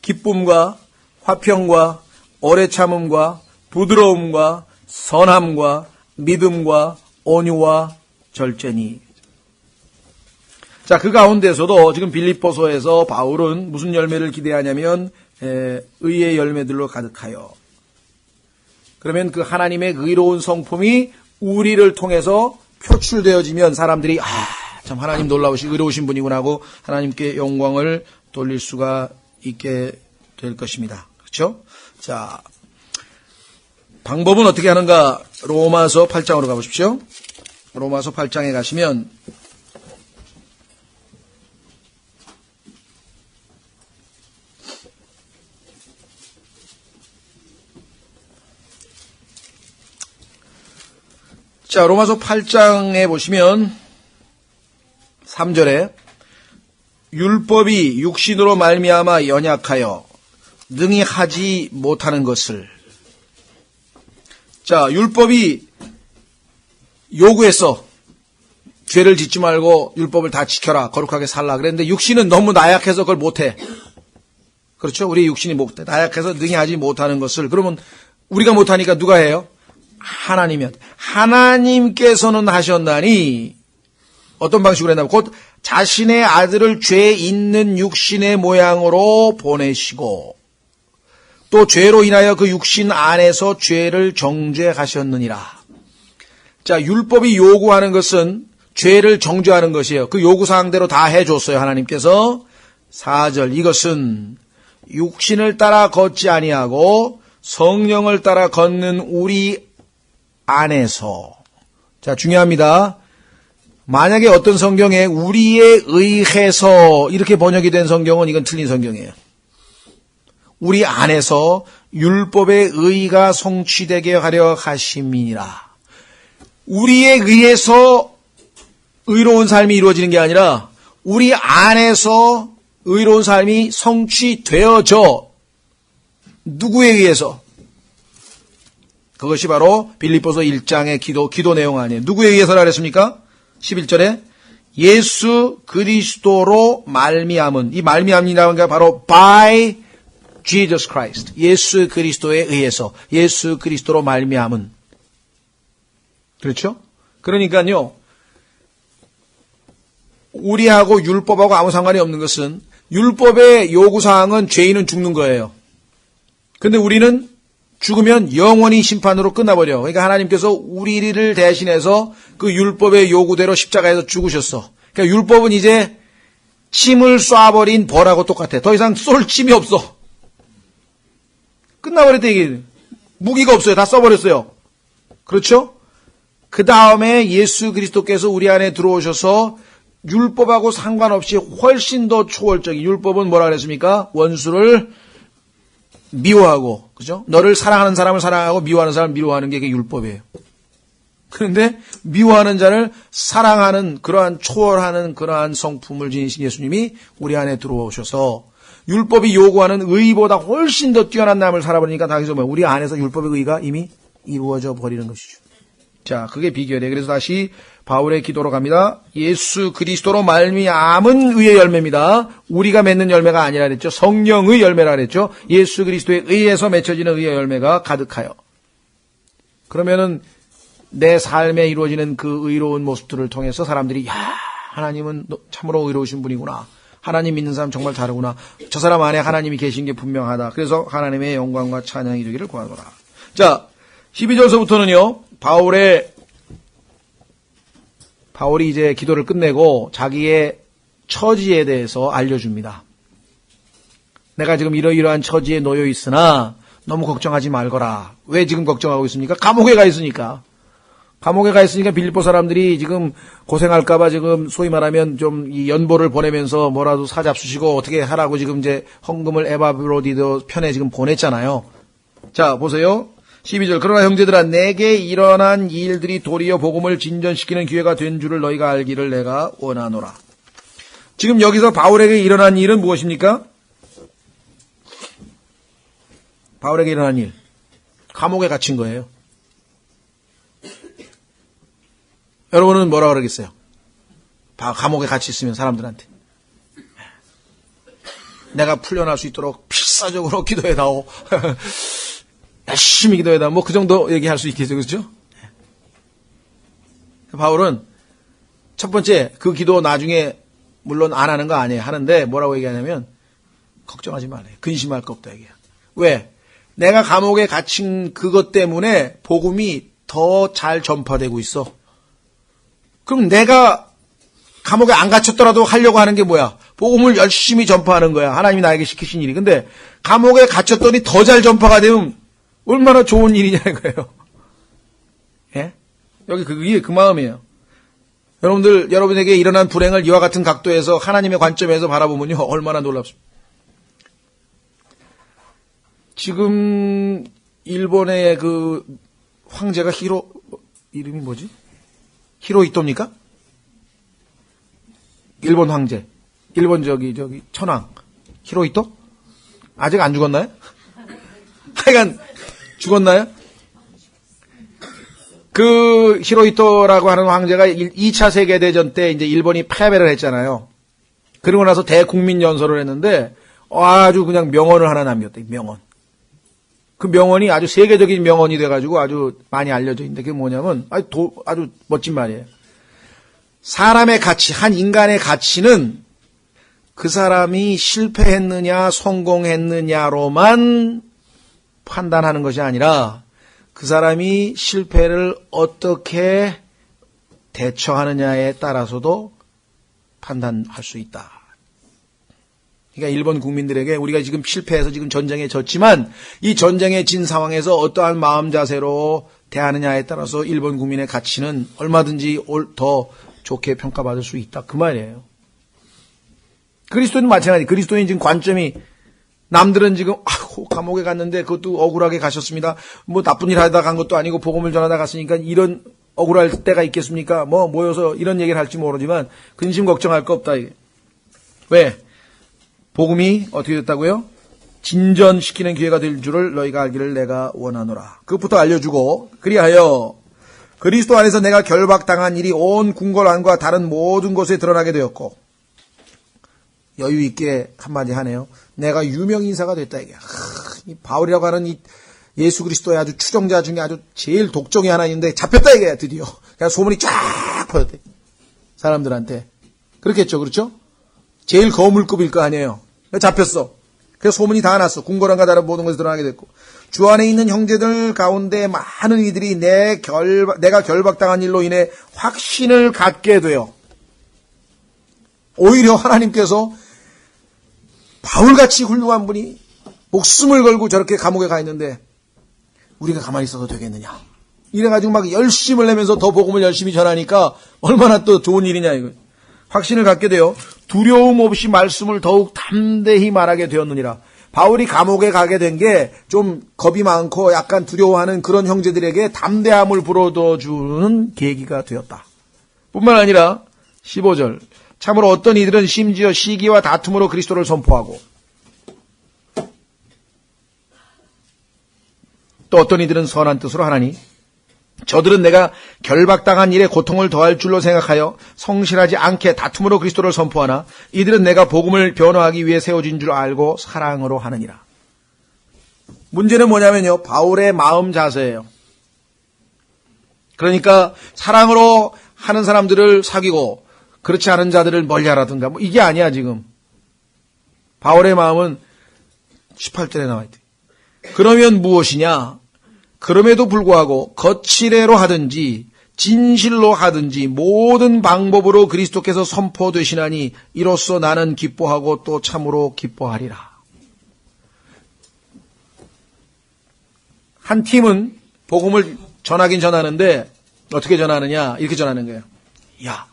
기쁨과 화평과 오래 참음과 부드러움과 선함과 믿음과 온유와 절제니. 자, 그 가운데서도 지금 빌립보서에서 바울은 무슨 열매를 기대하냐면 의의 열매들로 가득하여. 그러면 그 하나님의 의로운 성품이 우리를 통해서 표출되어지면 사람들이 참 하나님 놀라우신 의로우신 분이구나 하고 하나님께 영광을 돌릴 수가 있게 될 것입니다. 그렇죠? 자, 방법은 어떻게 하는가? 로마서 8장으로 가보십시오. 로마서 8장에 가시면 자, 로마서 8장에 보시면 3절에 율법이 육신으로 말미암아 연약하여 능히 하지 못하는 것을. 자, 율법이 요구했어. 죄를 짓지 말고 율법을 다 지켜라. 거룩하게 살라. 그랬는데 육신은 너무 나약해서 그걸 못해. 그렇죠? 우리 육신이 못해. 나약해서 능히 하지 못하는 것을. 그러면 우리가 못하니까 누가 해요? 하나님이었다. 하나님께서는 하셨나니 어떤 방식으로 했냐면 곧 자신의 아들을 죄 있는 육신의 모양으로 보내시고 또 죄로 인하여 그 육신 안에서 죄를 정죄하셨느니라. 자, 율법이 요구하는 것은 죄를 정죄하는 것이에요. 그 요구사항대로 다 해줬어요. 하나님께서. 4절 이것은 육신을 따라 걷지 아니하고 성령을 따라 걷는 우리 안에서. 자, 중요합니다. 만약에 어떤 성경에 우리에 의해서 이렇게 번역이 된 성경은 이건 틀린 성경이에요. 우리 안에서 율법의 의가 성취되게 하려 하심이니라. 우리에 의해서 의로운 삶이 이루어지는 게 아니라 우리 안에서 의로운 삶이 성취되어져. 누구에 의해서? 그것이 바로 빌립보서 1장의 기도 내용 아니에요. 누구에 의해서라 그랬습니까? 11절에 예수 그리스도로 말미암은. 이 말미암이라는 게 바로 by Jesus Christ. 예수 그리스도에 의해서. 예수 그리스도로 말미암은. 그렇죠? 그러니까요. 우리하고 율법하고 아무 상관이 없는 것은 율법의 요구사항은 죄인은 죽는 거예요. 근데 우리는 죽으면 영원히 심판으로 끝나버려. 그러니까 하나님께서 우리를 대신해서 그 율법의 요구대로 십자가에서 죽으셨어. 그러니까 율법은 이제 침을 쏴버린 벌하고 똑같아. 더 이상 쏠 침이 없어. 끝나버렸다 이게. 무기가 없어요. 다 써버렸어요. 그렇죠? 그 다음에 예수 그리스도께서 우리 안에 들어오셔서 율법하고 상관없이 훨씬 더 초월적인, 율법은 뭐라 그랬습니까? 원수를 미워하고, 그죠? 너를 사랑하는 사람을 사랑하고 미워하는 사람을 미워하는 게 그게 율법이에요. 그런데 미워하는 자를 사랑하는 그러한 초월하는 그러한 성품을 지니신 예수님이 우리 안에 들어오셔서 율법이 요구하는 의보다 훨씬 더 뛰어난 삶을 살아버리니까 당연히 우리 안에서 율법의 의가 이미 이루어져 버리는 것이죠. 자, 그게 비결이에요. 그래서 다시 바울의 기도로 갑니다. 예수 그리스도로 말미암은 의의 열매입니다. 우리가 맺는 열매가 아니라 그랬죠. 성령의 열매라 그랬죠. 예수 그리스도에 의해서 맺혀지는 의의 열매가 가득하여. 그러면은 내 삶에 이루어지는 그 의로운 모습들을 통해서 사람들이 야, 하나님은 참으로 의로우신 분이구나. 하나님 믿는 사람 정말 다르구나. 저 사람 안에 하나님이 계신 게 분명하다. 그래서 하나님의 영광과 찬양이 되기를 구하노라. 자, 12절서부터는요. 바울이 이제 기도를 끝내고 자기의 처지에 대해서 알려줍니다. 내가 지금 이러이러한 처지에 놓여 있으나 너무 걱정하지 말거라. 왜 지금 걱정하고 있습니까? 감옥에 가 있으니까. 감옥에 가 있으니까 빌립보 사람들이 지금 고생할까봐 지금 소위 말하면 좀 이 연보를 보내면서 뭐라도 사잡수시고 어떻게 하라고 지금 이제 헌금을 에바브로디도 편에 지금 보냈잖아요. 자, 보세요. 12절. 그러나 형제들아, 내게 일어난 일들이 도리어 복음을 진전시키는 기회가 된 줄을 너희가 알기를 내가 원하노라. 지금 여기서 바울에게 일어난 일은 무엇입니까? 바울에게 일어난 일. 감옥에 갇힌 거예요. 여러분은 뭐라 그러겠어요? 감옥에 갇혀 있으면 사람들한테. 내가 풀려날 수 있도록 필사적으로 기도해다오. 열심히 기도해다. 뭐 그 정도 얘기할 수 있겠죠. 그렇죠? 바울은 첫 번째 그 기도 나중에 물론 안 하는 거 아니에요. 하는데 뭐라고 얘기하냐면 걱정하지 말아요. 근심할 거 없다 얘기야. 왜? 내가 감옥에 갇힌 그것 때문에 복음이 더 잘 전파되고 있어. 그럼 내가 감옥에 안 갇혔더라도 하려고 하는 게 뭐야? 복음을 열심히 전파하는 거야. 하나님이 나에게 시키신 일이. 근데 감옥에 갇혔더니 더 잘 전파가 되면 얼마나 좋은 일이냐는 거예요. 예? 여기 그게 그 마음이에요. 여러분에게 일어난 불행을 이와 같은 각도에서 하나님의 관점에서 바라보면요. 얼마나 놀랍습니다. 지금 일본의 그 황제가 이름이 뭐지? 히로히토입니까? 일본 황제. 일본 저기 천황. 히로히토? 아직 안 죽었나요? 하여간 죽었나요? 그 히로히토라고 하는 황제가 2차 세계대전 때 이제 일본이 패배를 했잖아요. 그러고 나서 대국민 연설을 했는데 아주 그냥 명언을 하나 남겼대. 명언. 그 명언이 아주 세계적인 명언이 돼가지고 아주 많이 알려져 있는데 그게 뭐냐면 아주 멋진 말이에요. 사람의 가치, 한 인간의 가치는 그 사람이 실패했느냐 성공했느냐로만 판단하는 것이 아니라 그 사람이 실패를 어떻게 대처하느냐에 따라서도 판단할 수 있다. 그러니까 일본 국민들에게 우리가 지금 실패해서 지금 전쟁에 졌지만 이 전쟁에 진 상황에서 어떠한 마음 자세로 대하느냐에 따라서 일본 국민의 가치는 얼마든지 더 좋게 평가받을 수 있다. 그 말이에요. 그리스도인은 마찬가지. 그리스도인 지금 관점이 남들은 지금 감옥에 갔는데 그것도 억울하게 가셨습니다. 뭐 나쁜 일 하다 간 것도 아니고 복음을 전하다 갔으니까 이런 억울할 때가 있겠습니까? 모여서 이런 얘기를 할지 모르지만 근심 걱정할 거 없다. 이게. 왜? 복음이 어떻게 됐다고요? 진전시키는 기회가 될 줄을 너희가 알기를 내가 원하노라. 그것부터 알려주고 그리하여 그리스도 안에서 내가 결박당한 일이 온 궁궐 안과 다른 모든 곳에 드러나게 되었고 여유 있게 한마디 하네요. 내가 유명 인사가 됐다 이게. 이 바울이라고 하는 이 예수 그리스도의 아주 추종자 중에 아주 제일 독종이 하나 있는데 잡혔다 이게 드디어. 그냥 소문이 쫙 퍼졌대. 사람들한테. 그렇겠죠, 그렇죠? 제일 거물급일 거 아니에요. 잡혔어. 그래서 소문이 다 났어. 궁궐안과 다른 모든 것이 드러나게 됐고, 주 안에 있는 형제들 가운데 많은 이들이 내가 결박당한 일로 인해 확신을 갖게 돼요. 오히려 하나님께서 바울같이 훌륭한 분이 목숨을 걸고 저렇게 감옥에 가 있는데 우리가 가만히 있어도 되겠느냐. 이래가지고 막 열심을 내면서 더 복음을 열심히 전하니까 얼마나 또 좋은 일이냐 이거. 확신을 갖게 돼요. 두려움 없이 말씀을 더욱 담대히 말하게 되었느니라. 바울이 감옥에 가게 된 게 좀 겁이 많고 약간 두려워하는 그런 형제들에게 담대함을 불어넣어주는 계기가 되었다. 뿐만 아니라 15절 참으로 어떤 이들은 심지어 시기와 다툼으로 그리스도를 선포하고 또 어떤 이들은 선한 뜻으로 하나니 저들은 내가 결박당한 일에 고통을 더할 줄로 생각하여 성실하지 않게 다툼으로 그리스도를 선포하나 이들은 내가 복음을 변호하기 위해 세워진 줄 알고 사랑으로 하느니라. 문제는 뭐냐면요. 바울의 마음 자세예요. 그러니까 사랑으로 하는 사람들을 사귀고 그렇지 않은 자들을 멀리하라든가 뭐 이게 아니야 지금. 바울의 마음은 18절에 나와 있대. 그러면 무엇이냐? 그럼에도 불구하고 거칠애로 하든지 진실로 하든지 모든 방법으로 그리스도께서 선포되시나니 이로써 나는 기뻐하고 또 참으로 기뻐하리라. 한 팀은 복음을 전하긴 전하는데 어떻게 전하느냐? 이렇게 전하는 거예요. 야,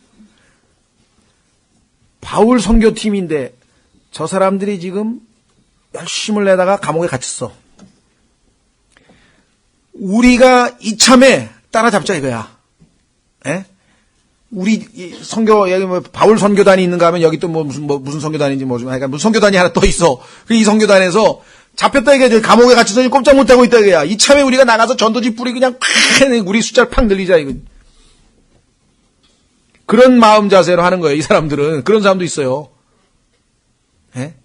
바울 선교팀인데 저 사람들이 지금 열심을 내다가 감옥에 갇혔어. 우리가 이참에 따라잡자 이거야. 에? 우리 선교 여기 뭐 바울 선교단이 있는가 하면 여기 또 무슨 선교단인지 모르지만 그러니까 무슨 선교단이 하나 또 있어. 이 선교단에서 잡혔다 이게 감옥에 갇혀서 꼼짝 못 하고 있다 이거야. 이참에 우리가 나가서 전도지 뿌리 그냥 팍 우리 숫자를 팍 늘리자 이거. 그런 마음 자세로 하는 거예요. 이 사람들은 그런 사람도 있어요. 에?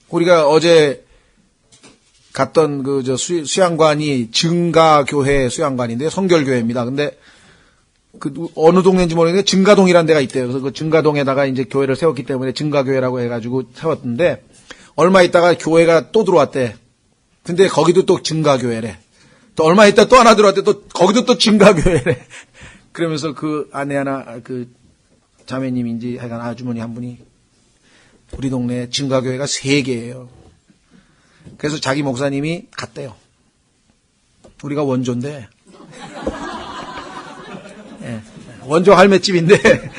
우리가 어제 갔던 수양관이 증가교회 수양관인데 성결교회입니다. 근데 어느 동네인지 모르겠는데 증가동이라는 데가 있대요. 그래서 그 증가동에다가 이제 교회를 세웠기 때문에 증가교회라고 해가지고 세웠는데 얼마 있다가 교회가 또 들어왔대. 근데 거기도 또 증가교회래. 또 얼마 있다 또 하나 들어왔대. 또 거기도 또 증가교회래. 그러면서 그 아내 하나 그 자매님인지 하여간 아주머니 한 분이 우리 동네 증가교회가 3개예요. 그래서 자기 목사님이 갔대요. 우리가 원조인데, 예, 원조 할매집인데,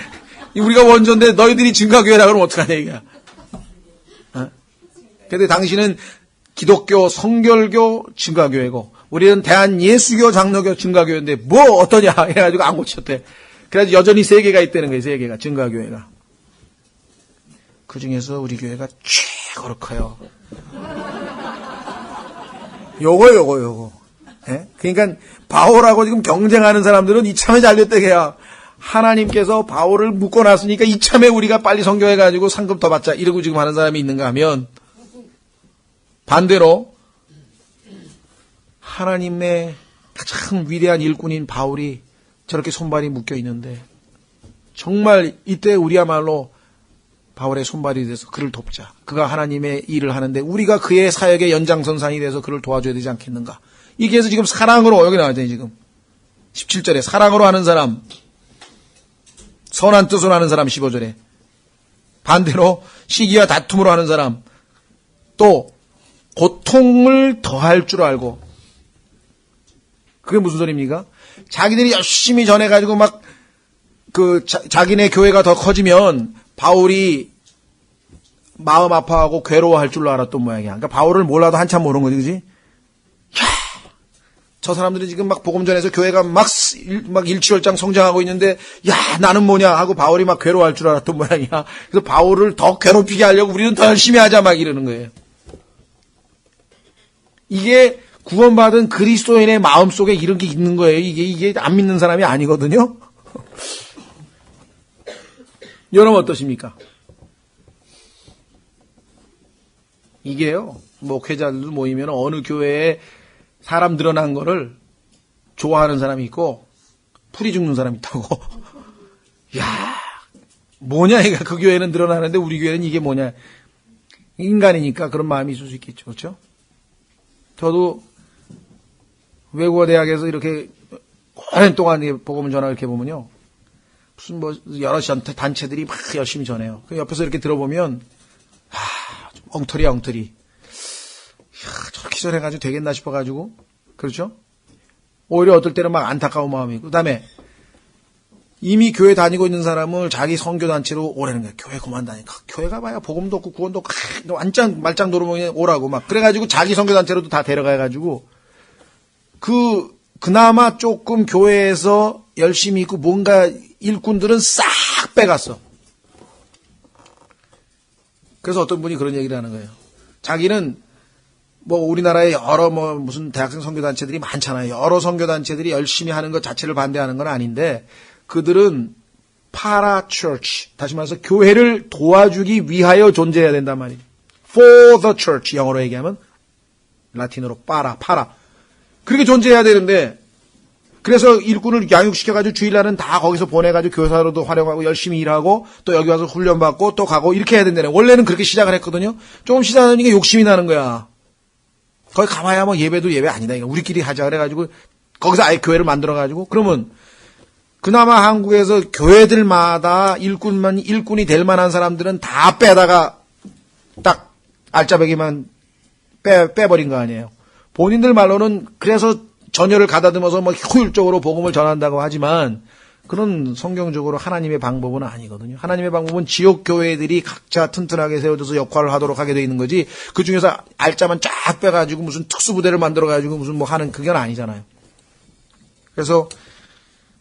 우리가 원조인데 너희들이 증가교회라 그러면 어떡하냐 이거야. 근데 당신은 기독교 성결교 증가교회고 우리는 대한예수교 장로교 증가교회인데 뭐 어떠냐 해가지고 안 고쳤대. 그래서 여전히 3개가 있다는 거예요. 3개가 증가교회가. 그 중에서 우리 교회가 최고로 커요. 요거. 예? 그러니까 바울하고 지금 경쟁하는 사람들은 이참에 잘렸대게야. 하나님께서 바울을 묶어놨으니까 이참에 우리가 빨리 선교해가지고 상급 더 받자 이러고 지금 하는 사람이 있는가 하면 반대로 하나님의 가장 위대한 일꾼인 바울이 저렇게 손발이 묶여 있는데 정말 이때 우리야말로 바울의 손발이 돼서 그를 돕자. 그가 하나님의 일을 하는데 우리가 그의 사역의 연장선상이 돼서 그를 도와줘야 되지 않겠는가. 이게 해서 지금 사랑으로 여기 나와있잖아요. 지금 17절에 사랑으로 하는 사람, 선한 뜻으로 하는 사람 15절에 반대로 시기와 다툼으로 하는 사람, 또 고통을 더할 줄 알고. 그게 무슨 소리입니까? 자기들이 열심히 전해가지고 막 자기네 교회가 더 커지면 바울이 마음 아파하고 괴로워할 줄로 알았던 모양이야. 그러니까 바울을 몰라도 한참 모르는 거지, 그지? 저 사람들이 지금 막 복음 전해서 교회가 막 일취월장 성장하고 있는데, 야, 나는 뭐냐 하고 바울이 막 괴로워할 줄 알았던 모양이야. 그래서 바울을 더 괴롭히게 하려고 우리는 더 열심히 하자 막 이러는 거예요. 이게 구원받은 그리스도인의 마음 속에 이런 게 있는 거예요. 이게 안 믿는 사람이 아니거든요. 여러분 어떠십니까? 이게요, 목회자들도 모이면 어느 교회에 사람 늘어난 거를 좋아하는 사람이 있고 풀이 죽는 사람이 있다고. 야, 뭐냐, 이가 그 교회는 늘어나는데 우리 교회는 이게 뭐냐. 인간이니까 그런 마음이 있을 수 있겠죠. 그렇죠? 저도 외국어 대학에서 이렇게 오랜 동안 복음 전화 이렇게 보면요. 무슨 뭐 여러 단체들이 막 열심히 전해요. 그 옆에서 이렇게 들어보면 좀 엉터리야 엉터리. 저렇게 전해가지고 되겠나 싶어가지고 그렇죠? 오히려 어떨 때는 막 안타까운 마음이 있고 그다음에 이미 교회 다니고 있는 사람을 자기 선교단체로 오라는 거야. 교회 그만 다니까. 교회가 봐야 복음도 없고 구원도 없고 완전 말짱 노르면 오라고 막 그래가지고 자기 선교단체로도 다 데려가가지고 그나마 조금 교회에서 열심히 있고 뭔가 일꾼들은 싹 빼갔어. 그래서 어떤 분이 그런 얘기를 하는 거예요. 자기는 뭐 우리나라에 여러 뭐 무슨 대학생 선교단체들이 많잖아요. 여러 선교단체들이 열심히 하는 것 자체를 반대하는 건 아닌데 그들은 파라 church, 다시 말해서 교회를 도와주기 위하여 존재해야 된단 말이에요. For the church, 영어로 얘기하면 라틴어로 파라. 그렇게 존재해야 되는데 그래서 일꾼을 양육시켜가지고 주일날은 다 거기서 보내가지고 교사로도 활용하고 열심히 일하고 또 여기 와서 훈련받고 또 가고 이렇게 해야 된다네. 원래는 그렇게 시작을 했거든요. 조금 시작하니까 욕심이 나는 거야. 거기 가봐야 뭐 예배도 예배 아니다. 이거 우리끼리 하자 그래가지고 거기서 아예 교회를 만들어가지고 그러면 그나마 한국에서 교회들마다 일꾼이 될 만한 사람들은 다 빼다가 딱 알짜배기만 빼버린 거 아니에요. 본인들 말로는 그래서 전열을 가다듬어서 뭐 효율적으로 복음을 전한다고 하지만 그런 성경적으로 하나님의 방법은 아니거든요. 하나님의 방법은 지역 교회들이 각자 튼튼하게 세워져서 역할을 하도록 하게 돼 있는 거지 그 중에서 알짜만 쫙 빼가지고 무슨 특수부대를 만들어가지고 무슨 뭐 하는 그건 아니잖아요. 그래서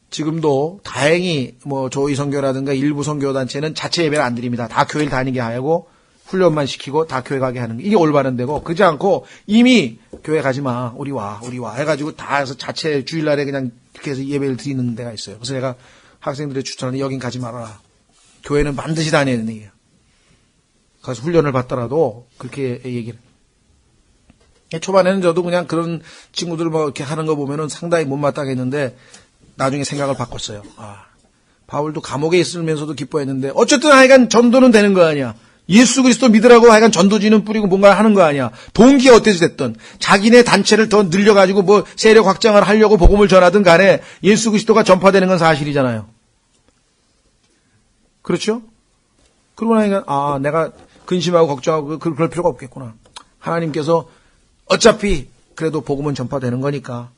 지금도 다행히 뭐 조이 선교라든가 일부 선교단체는 자체 예배를 안 드립니다. 다 교회를 다니게 하고 훈련만 시키고 다 교회 가게 하는 게 이게 올바른 데고 그렇지 않고 이미 교회 가지 마 우리 와 해가지고 다 해서 자체 주일날에 그냥 이렇게 해서 예배를 드리는 데가 있어요. 그래서 내가 학생들의 추천하는 여긴 가지 말아라. 교회는 반드시 다녀야 되는 얘기예요. 가서 훈련을 받더라도 그렇게 얘기를. 초반에는 저도 그냥 그런 친구들 뭐 이렇게 하는 거 보면은 상당히 못마땅했는데 나중에 생각을 바꿨어요. 바울도 감옥에 있으면서도 기뻐했는데 어쨌든 하여간 전도는 되는 거 아니야. 예수 그리스도 믿으라고 하여간 전도지는 뿌리고 뭔가 하는 거 아니야. 동기가 어떻게 됐든 자기네 단체를 더 늘려가지고 뭐 세력 확장을 하려고 복음을 전하든 간에 예수 그리스도가 전파되는 건 사실이잖아요. 그렇죠? 그러고 나니까 내가 근심하고 걱정하고 그럴 필요가 없겠구나. 하나님께서 어차피 그래도 복음은 전파되는 거니까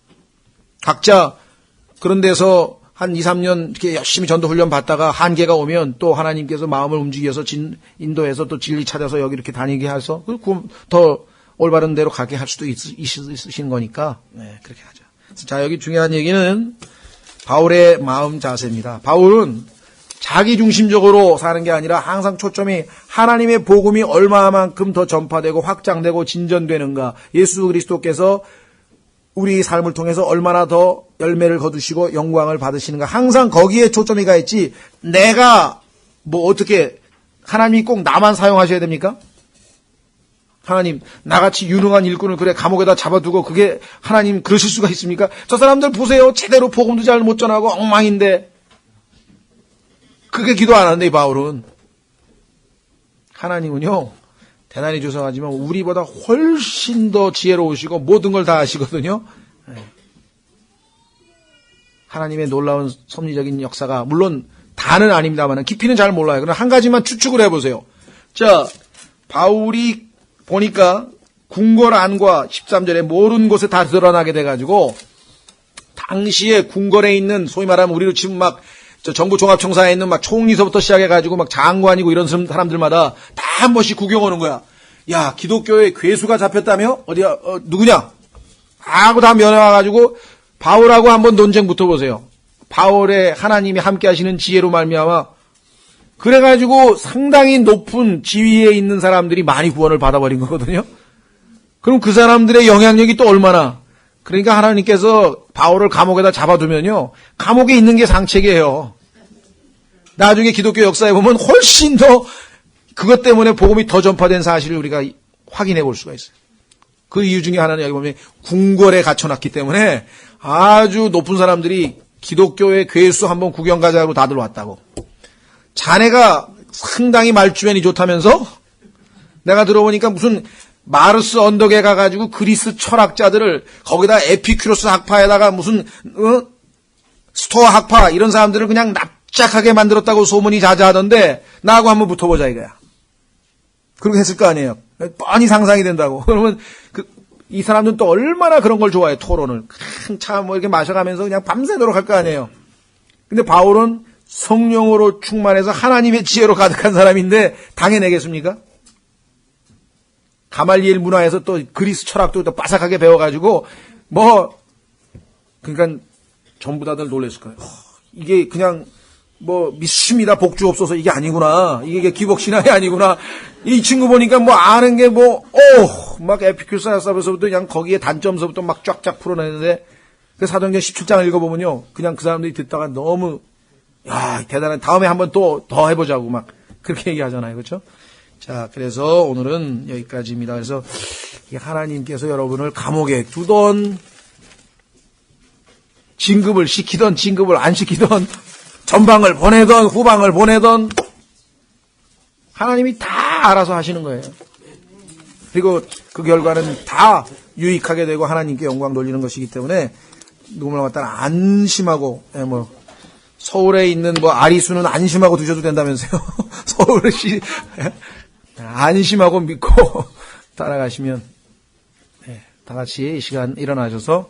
각자 그런 데서 한 2, 3년 이렇게 열심히 전도 훈련 받다가 한계가 오면 또 하나님께서 마음을 움직여서 인도해서 또 진리 찾아서 여기 이렇게 다니게 해서 더 올바른 대로 가게 할 수도 있으신 거니까 그렇게 하죠. 자, 여기 중요한 얘기는 바울의 마음 자세입니다. 바울은 자기 중심적으로 사는 게 아니라 항상 초점이 하나님의 복음이 얼마만큼 더 전파되고 확장되고 진전되는가, 예수 그리스도께서 우리 삶을 통해서 얼마나 더 열매를 거두시고 영광을 받으시는가, 항상 거기에 초점이 가 있지 내가 뭐 어떻게 하나님이 꼭 나만 사용하셔야 됩니까? 하나님 나같이 유능한 일꾼을 그래 감옥에다 잡아두고 그게 하나님 그러실 수가 있습니까? 저 사람들 보세요. 제대로 복음도 잘 못 전하고 엉망인데. 그게 기도 안 하는데 이 바울은. 하나님은요 대단히 죄송하지만 우리보다 훨씬 더 지혜로우시고 모든 걸 다 아시거든요. 하나님의 놀라운 섭리적인 역사가 물론 다는 아닙니다만 깊이는 잘 몰라요. 그럼 한 가지만 추측을 해보세요. 자, 바울이 보니까 궁궐안과 13절에 모든 곳에 다 드러나게 돼가지고 당시에 궁궐에 있는 소위 말하면 우리로 치면 막 정부 종합청사에 있는 막 총리서부터 시작해가지고 막 장관이고 이런 사람들마다 다 한 번씩 구경 오는 거야. 야, 기독교에 괴수가 잡혔다며? 어디야? 누구냐? 하고 다 면회와가지고 바울하고 한번 논쟁 붙어보세요. 바울의 하나님이 함께 하시는 지혜로 말미암아 그래가지고 상당히 높은 지위에 있는 사람들이 많이 구원을 받아버린 거거든요. 그럼 그 사람들의 영향력이 또 얼마나? 그러니까 하나님께서 바울을 감옥에다 잡아두면요, 감옥에 있는 게 상책이에요. 나중에 기독교 역사에 보면 훨씬 더 그것 때문에 복음이 더 전파된 사실을 우리가 확인해 볼 수가 있어요. 그 이유 중에 하나는 여기 보면 궁궐에 갇혀놨기 때문에 아주 높은 사람들이 기독교의 괴수 한번 구경 가자고 다들 왔다고. 자네가 상당히 말주변이 좋다면서? 내가 들어보니까 무슨 마르스 언덕에 가가지고 그리스 철학자들을 거기다 에피큐로스 학파에다가 무슨 스토아 학파 이런 사람들을 그냥 납작하게 만들었다고 소문이 자자하던데 나하고 한번 붙어보자 이거야. 그렇게 했을 거 아니에요. 뻔히 상상이 된다고. 그러면 이 사람들은 또 얼마나 그런 걸 좋아해, 토론을. 참 뭐 이렇게 마셔가면서 그냥 밤새도록 할 거 아니에요. 근데 바울은 성령으로 충만해서 하나님의 지혜로 가득한 사람인데 당해내겠습니까? 가말리엘 문화에서 또 그리스 철학도 또 바삭하게 배워가지고 그러니까 전부 다들 놀랬을 거예요. 이게 그냥 믿습니다 복주 없어서 이게 아니구나. 이게 기복신앙이 아니구나. 이 친구 보니까 아는 게 막 에피큐로스서부터 그냥 거기에 단점서부터 막 쫙쫙 풀어내는데 그 사도행전 17장을 읽어보면요. 그냥 그 사람들이 듣다가 너무 대단한 다음에 한번 또 더 해보자고 막 그렇게 얘기하잖아요. 그렇죠? 자, 그래서 오늘은 여기까지입니다. 그래서 하나님께서 여러분을 감옥에 두던 진급을 시키던 진급을 안 시키던 전방을 보내던 후방을 보내던 하나님이 다 알아서 하시는 거예요. 그리고 그 결과는 다 유익하게 되고 하나님께 영광 돌리는 것이기 때문에 누구나 갖다가 안심하고 서울에 있는 아리수는 안심하고 두셔도 된다면서요. 서울시 안심하고 믿고 따라가시면 다 같이 이 시간 일어나셔서